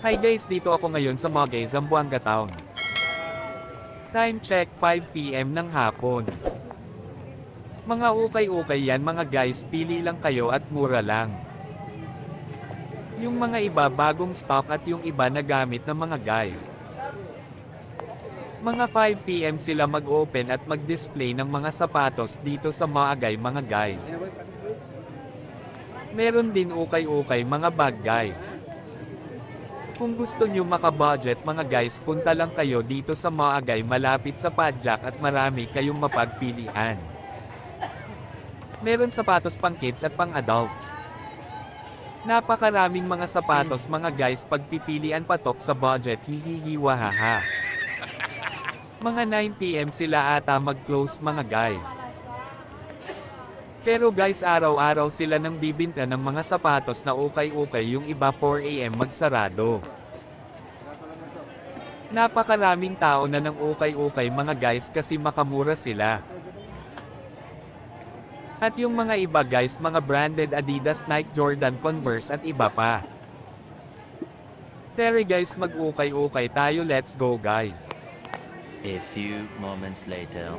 Hi guys, dito ako ngayon sa Moguey, Zamboanga Town. Time check 5 PM ng hapon. Mga ukay-ukay yan mga guys, pili lang kayo at mura lang. Yung mga iba bagong stock at yung iba na gamit ng mga guys. Mga 5 PM sila mag-open at mag-display ng mga sapatos dito sa Moguey mga guys. Meron din ukay-ukay mga bag guys. Kung gusto nyo maka-budget mga guys, punta lang kayo dito sa Moguey, malapit sa Padjak at marami kayong mapagpilian. Meron sapatos pang kids at pang adults. Napakaraming mga sapatos mga guys, pagpipilian patok sa budget, hihihiwahaha. Mga 9 PM sila ata mag-close mga guys. Pero guys, araw-araw sila nang bibinta ng mga sapatos na ukay-ukay, yung iba 4 AM magsarado. Napakaraming tao na ng ukay-ukay mga guys kasi makamura sila. At yung mga iba guys, mga branded Adidas, Nike, Jordan, Converse at iba pa. Tara guys, mag-ukay-ukay tayo, let's go guys. A few moments later.